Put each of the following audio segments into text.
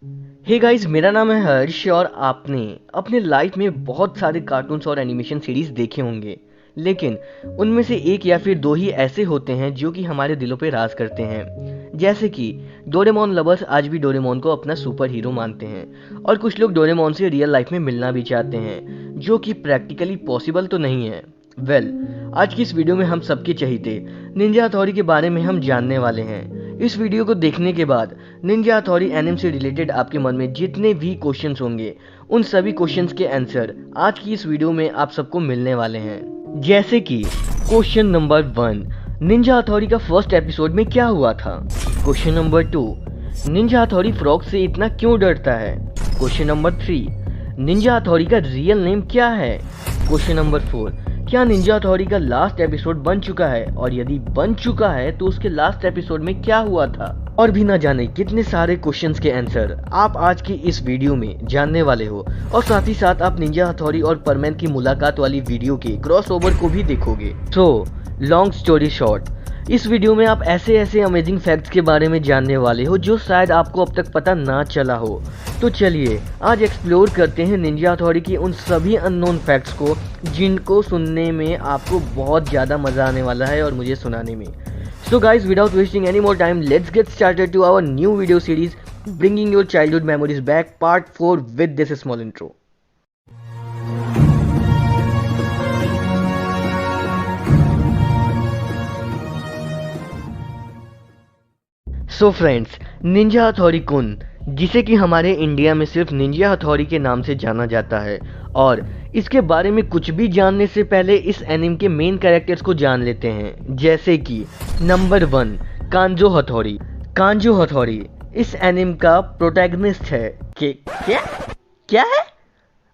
Hey guys, मेरा नाम है हर्ष और आपने अपने लाइफ में बहुत सारे कार्टून्स और एनिमेशन सीरीज देखे होंगे। लेकिन उनमें से एक या फिर दो ही ऐसे होते हैं जो कि हमारे दिलों पे राज करते हैं। जैसे कि डोरेमोन लवर्स आज भी डोरेमोन को अपना सुपर हीरो मानते हैं और कुछ लोग डोरेमोन से रियल लाइफ में मिलना भी चाहते हैं, जो कि प्रैक्टिकली पॉसिबल तो नहीं है। आज की इस वीडियो में हम सबके चहेते निंजा हथौड़ी के बारे में हम जानने वाले हैं। इस वीडियो को देखने के बाद निंजा हथौड़ी एनिमे से रिलेटेड आपके मन में जितने भी क्वेश्चंस होंगे, उन सभी क्वेश्चंस के आंसर आज की इस वीडियो में आप सबको मिलने वाले हैं। जैसे कि क्वेश्चन नंबर 1, निंजा हथौड़ी का फर्स्ट एपिसोड में क्या हुआ था। क्वेश्चन नंबर 2, निंजा हथौड़ी फ्रॉग से इतना क्यों डरता है। क्वेश्चन नंबर 3, निंजा हथौड़ी का रियल नेम क्या है। क्वेश्चन नंबर 4, क्या निंजा हथौड़ी का लास्ट एपिसोड बन चुका है, और यदि बन चुका है तो उसके लास्ट एपिसोड में क्या हुआ था। और भी ना जाने कितने सारे क्वेश्चंस के आंसर आप आज की इस वीडियो में जानने वाले हो, और साथ ही साथ आप निंजा हथौड़ी और परमैन की मुलाकात वाली वीडियो के क्रॉसओवर को भी देखोगे। सो लॉन्ग स्टोरी शॉर्ट, इस वीडियो में आप ऐसे ऐसे अमेजिंग फैक्ट्स के बारे में जानने वाले हो जो शायद आपको अब तक पता ना चला हो। तो चलिए आज एक्सप्लोर करते हैं निंजा हथौड़ी की उन सभी अननोन फैक्ट्स को, जिनको सुनने में आपको बहुत ज़्यादा मज़ा आने वाला है और मुझे सुनाने में। So guys, without wasting any more time, let's get started to our new video series, bringing your childhood memories back, part 4 with this small intro. So friends, Ninja हथौड़ी कुन, जिसे कि हमारे इंडिया में सिर्फ निंजा हथौड़ी के नाम से जाना जाता है, और इसके बारे में कुछ भी जानने से पहले इस एनिमे के मेन कैरेक्टर्स को जान लेते हैं। जैसे कि नंबर 1, कांजो हथौड़ी। कांजो हथौड़ी इस एनिमे का प्रोटैगनिस्ट है। क्या क्या है?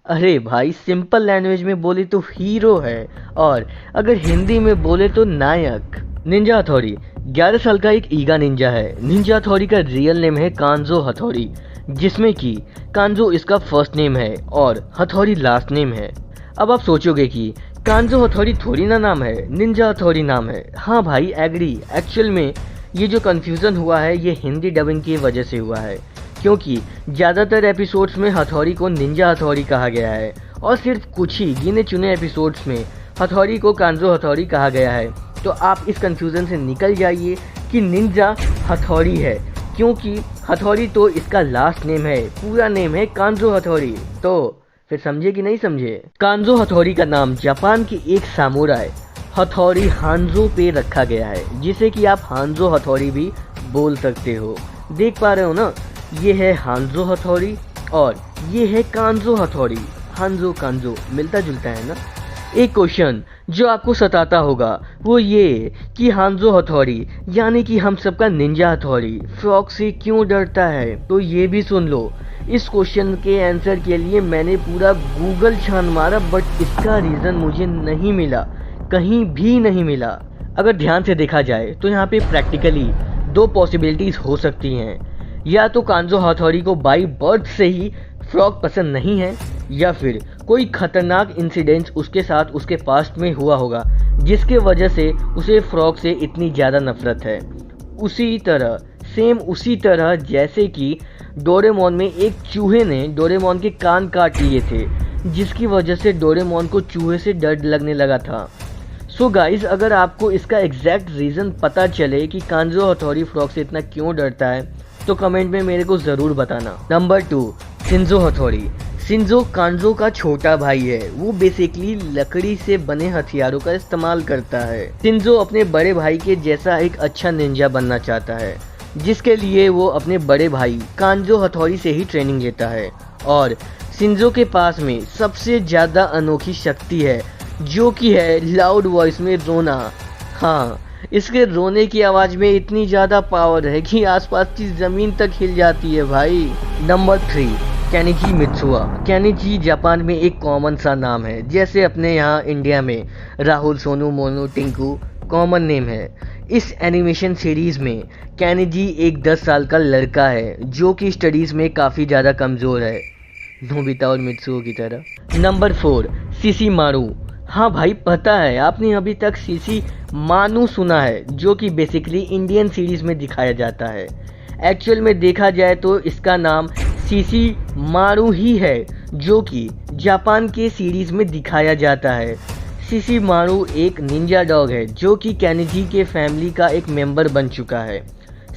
अरे भाई, सिंपल लैंग्वेज में बोले तो हीरो है, और अगर हिंदी में बोले तो नायक। निंजा हथौड़ी 11 साल का एक ईगा निंजा है। निंजा हथौड़ी का रियल नेम है कांजो हथौड़ी, जिसमें कि कांजो इसका फर्स्ट नेम है और हथौड़ी लास्ट नेम है। अब आप सोचोगे कि कांजो हथौड़ी थोड़ी ना नाम है, निंजा हथौड़ी नाम है। हाँ भाई, एग्री। एक्चुअल में ये जो कन्फ्यूज़न हुआ है ये हिंदी डबिंग की वजह से हुआ है, क्योंकि ज़्यादातर एपिसोड्स में हथौड़ी को निंजा हथौड़ी कहा गया है और सिर्फ कुछ ही गिने चुने एपिसोड्स में हथौड़ी को कांजो हथौड़ी कहा गया है। तो आप इस कन्फ्यूज़न से निकल जाइए कि निंजा हथौड़ी है, क्योंकि हथौड़ी तो इसका लास्ट नेम है, पूरा नेम है कांजो हथौड़ी। तो फिर समझे कि नहीं समझे? कांजो हथौड़ी का नाम जापान के एक सामुराई हथौड़ी हांजो पे रखा गया है, जिसे कि आप हांजो हथौड़ी भी बोल सकते हो। देख पा रहे हो ना, ये है हांजो हथौड़ी और ये है कांजो हथौड़ी। हांजो कांजो मिलता जुलता है ना। एक क्वेश्चन जो आपको सताता होगा वो ये कि हांजो हथौड़ी यानी कि हम सबका निंजा हथौड़ी फ्रॉग से क्यों डरता है। तो ये भी सुन लो। इस क्वेश्चन के आंसर के लिए मैंने पूरा गूगल छान मारा, बट इसका रीज़न मुझे नहीं मिला, कहीं भी नहीं मिला। अगर ध्यान से देखा जाए तो यहाँ पे प्रैक्टिकली दो पॉसिबिलिटीज़ हो सकती हैं। या तो कांजो हथौड़ी को बाई बर्थ से ही फ्रॉग पसंद नहीं है, या फिर कोई खतरनाक इंसिडेंट उसके साथ उसके पास्ट में हुआ होगा, जिसके वजह से उसे फ्रॉग से इतनी ज़्यादा नफरत है। उसी तरह जैसे कि डोरेमोन में एक चूहे ने डोरेमोन के कान काट लिए थे, जिसकी वजह से डोरेमोन को चूहे से डर लगने लगा था। सो गाइज, अगर आपको इसका एग्जैक्ट रीज़न पता चले कि कांजो हथौड़ी फ्रॉग से इतना क्यों डरता है, तो कमेंट में मेरे को ज़रूर बताना। नंबर 2, शिंजो हथौड़ी। शिंजो कांजो का छोटा भाई है। वो बेसिकली लकड़ी से बने हथियारों का इस्तेमाल करता है। शिंजो अपने बड़े भाई के जैसा एक अच्छा निंजा बनना चाहता है, जिसके लिए वो अपने बड़े भाई कांजो हथौड़ी से ही ट्रेनिंग लेता है। और शिंजो के पास में सबसे ज़्यादा अनोखी शक्ति है, जो कि है लाउड वॉइस में रोना। हाँ, इसके रोने की आवाज़ में इतनी ज़्यादा पावर है कि आसपास की ज़मीन तक हिल जाती है भाई। Number 3, Kenichi Mitsua. Kenichi Japan में एक कॉमन सा नाम है, जैसे अपने यहाँ इंडिया में राहुल, सोनू, मोनू, टिंकू कॉमन नेम है। इस एनिमेशन सीरीज़ में केनिची एक 10 साल का लड़का है, जो कि स्टडीज़ में काफ़ी ज़्यादा कमज़ोर है, नोबिता और मित्सुओ की तरह। नंबर 4, सीसी मारू। हाँ भाई, पता है आपने अभी तक सीसी मानू सुना है, जो कि बेसिकली इंडियन सीरीज़ में दिखाया जाता है। एक्चुअल में देखा जाए तो इसका नाम सीसी मारू ही है, जो कि जापान के सीरीज में दिखाया जाता है। सीसी मारू एक निंजा डॉग है जो कि केनिची के फैमिली का एक मेंबर बन चुका है।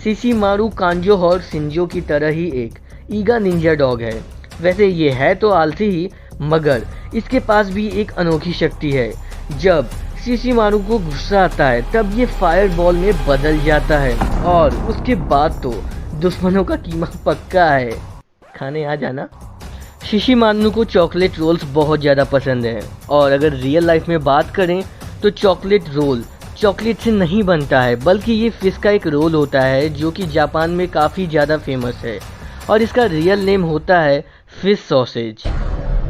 सीसी मारू कांजो और शिंजो की तरह ही एक ईगा निंजा डॉग है। वैसे ये है तो आलसी ही, मगर इसके पास भी एक अनोखी शक्ति है। जब सीसी मारू को गुस्सा आता है तब ये फायर बॉल में बदल जाता है और उसके बाद तो दुश्मनों का कीमा पक्का है। खाने आ जाना। सीसी मारू को चॉकलेट रोल्स बहुत ज़्यादा पसंद है और अगर रियल लाइफ में बात करें तो चॉकलेट रोल चॉकलेट से नहीं बनता है, बल्कि ये फिश का एक रोल होता है जो कि जापान में काफ़ी ज़्यादा फेमस है और इसका रियल नेम होता है fish sausage.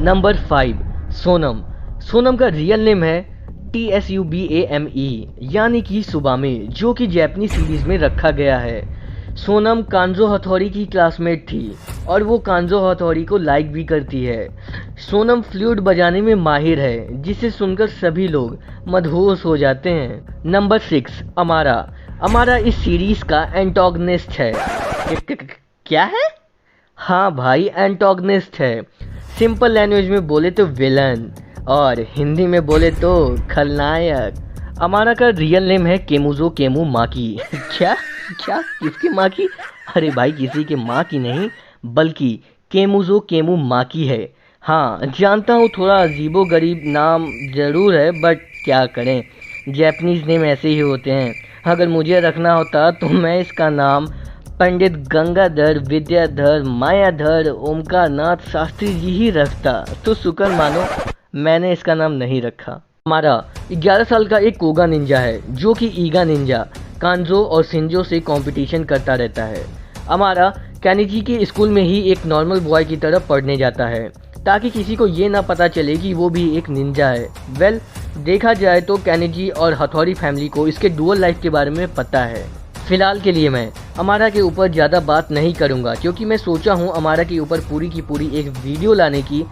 Number 5, Sonam. Sonam का रियल नेम है TSUBAME यानी कि सुबामे, जो कि जापानीज सीरीज में रखा गया है। सोनम कांजो हथौड़ी की क्लासमेट थी और वो कांजो हथौड़ी को लाइक भी करती है। सोनम फ्लूट बजाने में माहिर है, जिसे सुनकर सभी लोग मदहोश हो जाते हैं। नंबर 6, अमारा। अमारा इस सीरीज का एंटोगनिस्ट है। क्या है? हाँ भाई, एंटोगनिस्ट है। सिंपल लैंग्वेज में बोले तो विलन और हिंदी में बोले तो खलनायक। अमारा का रियल नेम है केमुजो केमू माकी। क्या क्या किसकी माँ की? अरे भाई, किसी के माँ की नहीं, बल्कि केमुजो केमू माकी है। हाँ जानता हूँ, थोड़ा अजीबो गरीब नाम ज़रूर है, बट क्या करें, जैपनीज़ नेम ऐसे ही होते हैं। अगर मुझे रखना होता तो मैं इसका नाम पंडित गंगाधर विद्याधर मायाधर ओमकार नाथ शास्त्री जी ही रखता, तो शुक्र मानो मैंने इसका नाम नहीं रखा। हमारा 11 साल का एक कोगा निंजा है जो कि ईगा निंजा कांजो और शिंजो से कंपटीशन करता रहता है। हमारा केनिची के स्कूल में ही एक नॉर्मल बॉय की तरह पढ़ने जाता है ताकि किसी को ये ना पता चले कि वो भी एक निंजा है। वेल, देखा जाए तो केनिची और हथौड़ी फैमिली को इसके डुअल लाइफ के बारे में पता है। फिलहाल के लिए मैं अमारा के ऊपर ज़्यादा बात नहीं करूँगा, क्योंकि मैं सोचा हूँ अमारा के ऊपर पूरी की पूरी एक वीडियो लाने की,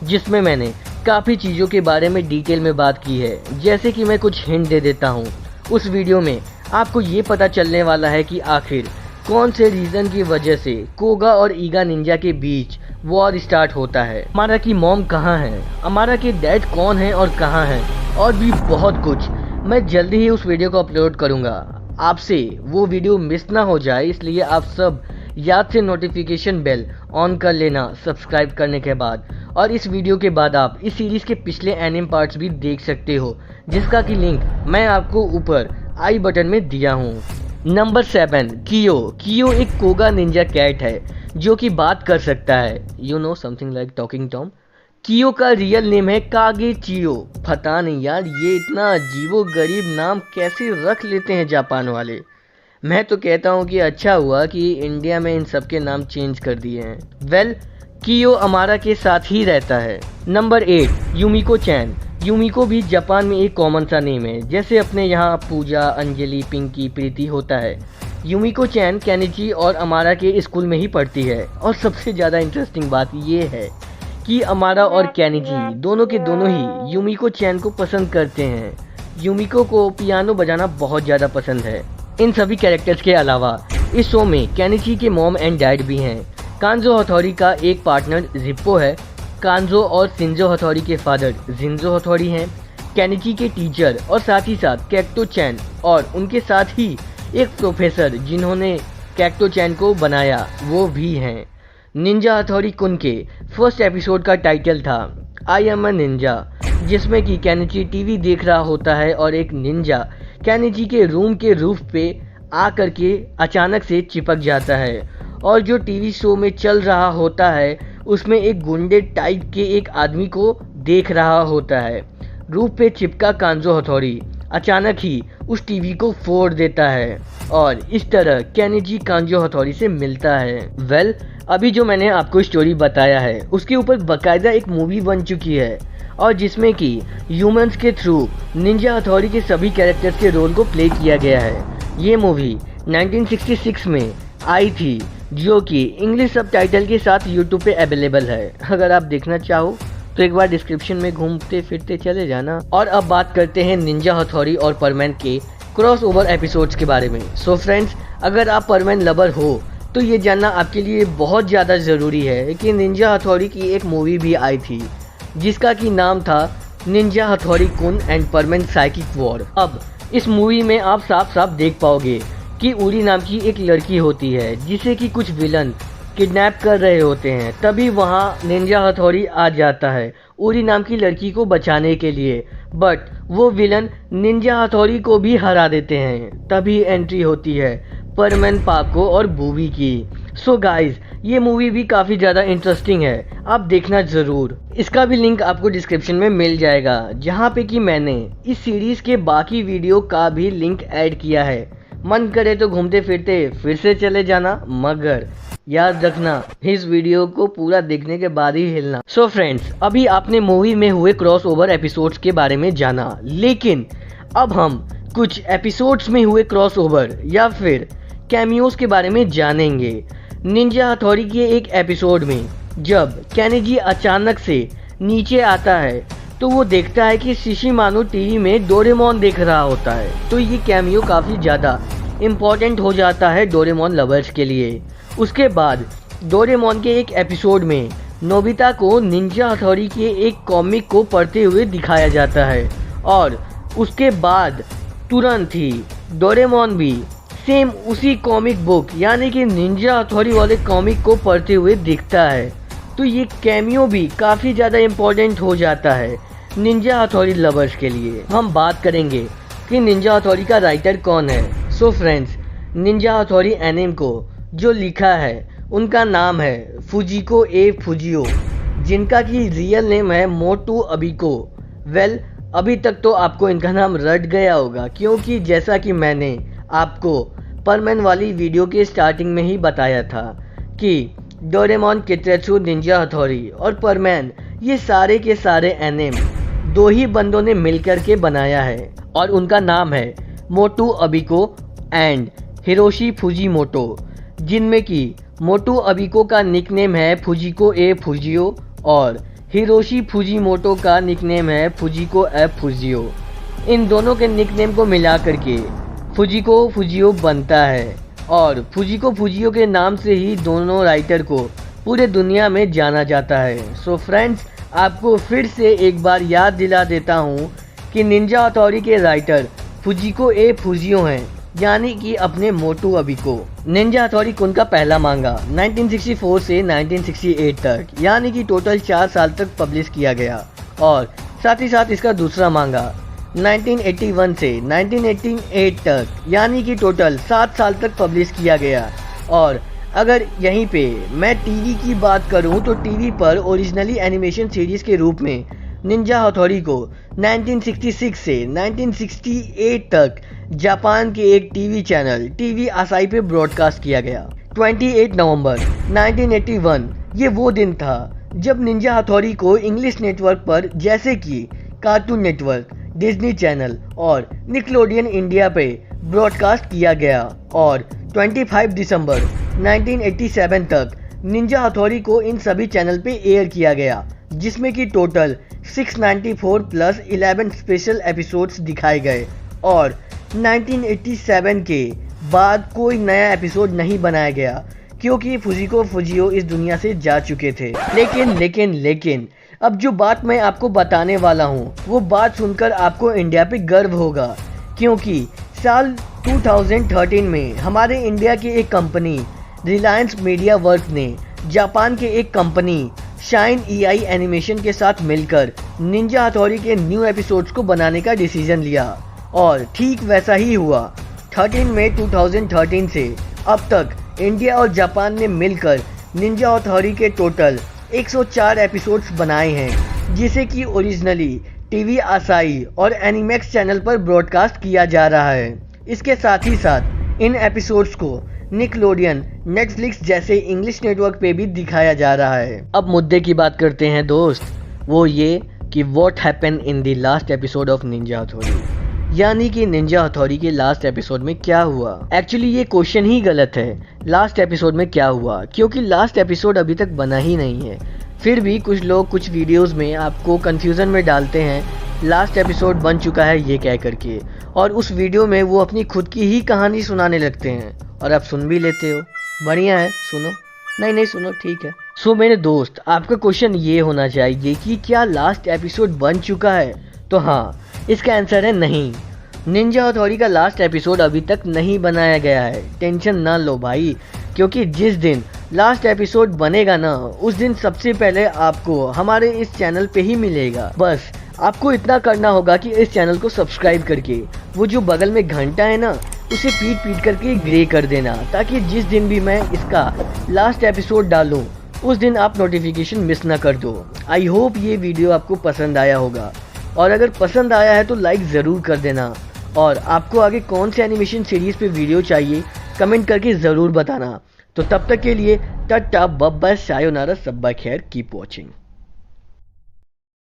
जिसमें मैंने काफ़ी चीज़ों के बारे में डिटेल में बात की है। जैसे कि मैं कुछ हिंट दे देता हूँ, उस वीडियो में आपको ये पता चलने वाला है कि आखिर कौन से रीज़न की वजह से कोगा और ईगा निंजा के बीच वॉर स्टार्ट होता है, अमारा की मॉम कहाँ है, अमारा के डैड कौन है और कहाँ हैं, और भी बहुत कुछ। मैं जल्दी ही उस वीडियो को अपलोड करूँगा। आपसे वो वीडियो मिस ना हो जाए, इसलिए आप सब याद से नोटिफिकेशन बेल ऑन कर लेना सब्सक्राइब करने के बाद। और इस वीडियो के बाद आप इस सीरीज़ के पिछले एनिम पार्ट्स भी देख सकते हो, जिसका कि लिंक मैं आपको ऊपर आई बटन में दिया हूँ। नंबर 7, कियो। कियो एक कोगा निंजा कैट है जो कि बात कर सकता है। You know something like talking Tom. कियो का रियल नेम है कागे चियो। पता नहीं यार, ये इतना अजीबो गरीब नाम कैसे रख लेते हैं जापान वाले। मैं तो कहता हूँ कि अच्छा हुआ कि इंडिया में इन सब के नाम चेंज कर दिए हैं। वेल, कियो अमारा के साथ ही रहता है। नंबर 8, यूमिको चैन। यूमिको भी जापान में एक कॉमन सा नेम है, जैसे अपने यहाँ पूजा, अंजलि, पिंकी, प्रीति होता है। यूमिको चैन केनिची और अमारा के स्कूल में ही पढ़ती है। और सबसे ज़्यादा इंटरेस्टिंग बात ये है कि अमारा और केनिची दोनों के दोनों ही यूमिको चैन को पसंद करते हैं। यूमिको को पियानो बजाना बहुत ज़्यादा पसंद है। इन सभी कैरेक्टर्स के अलावा इस शो में केनिची के मॉम एंड डैड भी हैं। कांजो हथौड़ी का एक पार्टनर जिप्पो है। कांजो और शिंजो हथौड़ी के फादर जिंजो हथौड़ी हैं। केनिची के टीचर और साथ ही साथ कैक्टो चैन और उनके साथ ही एक प्रोफेसर जिन्होंने कैक्टो चैन को बनाया वो भी हैं। निंजा हथौड़ी कुन के फर्स्ट एपिसोड का टाइटल था आई एम अ निंजा, जिसमें कि केनिची टीवी देख रहा होता है और एक निंजा केनिची के रूम के रूफ पे आकर के अचानक से चिपक जाता है। और जो टीवी शो में चल रहा होता है उसमें एक गुंडे टाइप के एक आदमी को देख रहा होता है। रूफ पे चिपका कांजो हथौड़ी अचानक ही उस टीवी को फोड़ देता है और इस तरह केनिची कांजो हथौड़ी से मिलता है। वेल, अभी जो मैंने आपको स्टोरी बताया है उसके ऊपर बाकायदा एक मूवी बन चुकी है और जिसमें कि ह्यूमंस के थ्रू निंजा हथौड़ी के सभी कैरेक्टर्स के रोल को प्ले किया गया है। ये मूवी 1966 में आई थी, जो कि इंग्लिश सबटाइटल के साथ यूट्यूब पे अवेलेबल है। अगर आप देखना चाहो तो एक बार डिस्क्रिप्शन में घूमते फिरते चले जाना। और अब बात करते हैं निंजा हथौड़ी और परमैन के क्रॉस ओवर एपिसोड्स के बारे में। सो फ्रेंड्स, अगर आप परमैन लवर हो तो ये जानना आपके लिए बहुत ज़्यादा ज़रूरी है कि निंजा हथौड़ी की एक मूवी भी आई थी जिसका कि नाम था निंजा हथौड़ी कुन एंड परमानेंट साइकिक वॉर। अब इस मूवी में आप साफ साफ देख पाओगे कि उरी नाम की एक लड़की होती है जिसे कि कुछ विलन किडनैप कर रहे होते हैं। तभी वहाँ निंजा हथौड़ी आ जाता है उरी नाम की लड़की को बचाने के लिए, बट वो विलन निंजा हथौड़ी को भी हरा देते हैं। तभी एंट्री होती है परमन पाको और बूबी की। सो गाइज, ये मूवी भी काफ़ी ज़्यादा इंटरेस्टिंग है, आप देखना ज़रूर। इसका भी लिंक आपको डिस्क्रिप्शन में मिल जाएगा, जहाँ पे कि मैंने इस सीरीज़ के बाकी वीडियो का भी लिंक ऐड किया है। मन करे तो घूमते फिरते फिर से चले जाना, मगर याद रखना इस वीडियो को पूरा देखने के बाद ही हिलना। सो फ्रेंड्स, अभी आपने मूवी में हुए क्रॉसओवर एपिसोड्स के बारे में जाना, लेकिन अब हम कुछ एपिसोड्स में हुए क्रॉसओवर या फिर कैमियोज के बारे में जानेंगे। निंजा हथौड़ी के एक एपिसोड में जब केनेजी अचानक से नीचे आता है तो वो देखता है कि शिशिमानु टीवी में डोरेमोन देख रहा होता है। तो ये कैमियो काफ़ी ज़्यादा इम्पॉर्टेंट हो जाता है डोरेमोन लवर्स के लिए। उसके बाद डोरेमोन के एक एपिसोड में नोबिता को निंजा हथौड़ी के एक कॉमिक को पढ़ते हुए दिखाया जाता है और उसके बाद तुरंत ही डोरेमोन भी सेम उसी कॉमिक बुक यानी कि निंजा हथौड़ी वाले कॉमिक को पढ़ते हुए दिखता है। तो ये कैमियो भी काफ़ी ज़्यादा इम्पोर्टेंट हो जाता है निंजा हथौड़ी लवर्स के लिए। हम बात करेंगे कि निंजा हथौड़ी का राइटर कौन है। सो फ्रेंड्स, निंजा हथौड़ी एनिमे को जो लिखा है उनका नाम है फुजिको ए फुजियो, जिनका कि रियल नेम है मोटू अबिको। वेल, अभी तक तो आपको इनका नाम रट गया होगा, क्योंकि जैसा कि मैंने आपको परमैन वाली वीडियो के स्टार्टिंग में ही बताया था कि डोरेमोन, किटेत्सु, निंजा हथौड़ी और परमैन ये सारे के सारे एनिमे दो ही बंदों ने मिलकर के बनाया है और उनका नाम है मोटू अबिको एंड हिरोशी फुजिमोटो, जिनमें कि मोटू अबिको का निकनेम है फुजिको ए फुजियो और हिरोशी फुजिमोटो का निकनेम है फुजिको ए फुजियो। इन दोनों के निकनेम को मिला करके फुजिको फुजियो बनता है और फुजिको फुजियो के नाम से ही दोनों राइटर को पूरे दुनिया में जाना जाता है। सो फ्रेंड्स, आपको फिर से एक बार याद दिला देता हूँ कि निंजा हथौड़ी के राइटर फुजिको ए फुजियो हैं, यानी कि अपने मोटू अबिको। निंजा हथौड़ी कुन का पहला मांगा 1964 से 1968 तक, यानी कि टोटल 4 साल तक पब्लिश किया गया और साथ ही साथ इसका दूसरा मांगा 1981 से 1988 तक, यानी कि टोटल 7 साल तक पब्लिश किया गया। और अगर यहीं पे मैं टीवी की बात करूं तो टीवी पर ओरिजिनली एनिमेशन सीरीज के रूप में निंजा हथौड़ी को 1966 से 1968 तक जापान के एक टीवी चैनल टीवी आसाई पे ब्रॉडकास्ट किया गया। 28 नवंबर 1981 ये वो दिन था जब निंजा हथौड़ी को इंग्लिश नेटवर्क पर जैसे कि कार्टून नेटवर्क, डिज्नी चैनल और निकलोडियन इंडिया पे ब्रॉडकास्ट किया गया और 25 दिसंबर 1987 तक निंजा हथौड़ी को इन सभी चैनल पे एयर किया गया, जिसमें कि टोटल 694 प्लस 11 स्पेशल एपिसोड्स दिखाए गए और 1987 के बाद कोई नया एपिसोड नहीं बनाया गया क्योंकि फुजिको फुजियो इस दुनिया से जा चुके थे। लेकिन अब जो बात मैं आपको बताने वाला हूँ वो बात सुनकर आपको इंडिया पे गर्व होगा, क्योंकि साल 2013 में हमारे इंडिया की एक कंपनी रिलायंस मीडिया वर्क ने जापान के एक कंपनी शाइन EI एनिमेशन के साथ मिलकर निंजा हथौड़ी के न्यू एपिसोड्स को बनाने का डिसीजन लिया और ठीक वैसा ही हुआ। 13 मई 2013 से अब तक इंडिया और जापान ने मिलकर निंजा हथौड़ी के टोटल 104 एपिसोड्स बनाए हैं, जिसे कि ओरिजिनली टीवी आसाई और एनिमैक्स चैनल पर ब्रॉडकास्ट किया जा रहा है। इसके साथ ही साथ इन एपिसोड्स को निकलोडियन, नेटफ्लिक्स जैसे इंग्लिश नेटवर्क पे भी दिखाया जा रहा है। अब मुद्दे की बात करते हैं दोस्त, वो ये कि what happen in the last episode of Ninja हथौड़ी, यानी कि निंजा हथौड़ी के लास्ट एपिसोड में क्या हुआ। एक्चुअली ये क्वेश्चन ही गलत है, लास्ट एपिसोड में क्या हुआ, क्योंकि लास्ट एपिसोड अभी तक बना ही नहीं है। फिर भी कुछ लोग कुछ वीडियोस में आपको कंफ्यूजन में डालते हैं लास्ट एपिसोड बन चुका है ये कह करके, और उस वीडियो में वो अपनी खुद की ही कहानी सुनाने लगते हैं और आप सुन भी लेते हो। बढ़िया है, सुनो। नहीं नहीं, सुनो, ठीक है। सो मेरे दोस्त, आपका क्वेश्चन ये होना चाहिए कि क्या लास्ट एपिसोड बन चुका है? तो हाँ, इसका आंसर है नहीं। निंजा हथौड़ी का लास्ट एपिसोड अभी तक नहीं बनाया गया है। टेंशन ना लो भाई, क्योंकि जिस दिन लास्ट एपिसोड बनेगा ना, उस दिन सबसे पहले आपको हमारे इस चैनल पे ही मिलेगा। बस आपको इतना करना होगा कि इस चैनल को सब्सक्राइब करके वो जो बगल में घंटा है ना, उसे पीट पीट करके ग्रे कर देना, ताकि जिस दिन भी मैं इसका लास्ट एपिसोड डालूं, उस दिन आप नोटिफिकेशन मिस ना कर दो। आई होप ये वीडियो आपको पसंद आया होगा, और अगर पसंद आया है तो लाइक ज़रूर कर देना। और आपको आगे कौन से एनिमेशन सीरीज़ पे वीडियो चाहिए, कमेंट करके ज़रूर बताना। तो तब तक के लिए टाटा, बाय बाय, सायोनारा, सब्बा खैर, कीप वॉचिंग।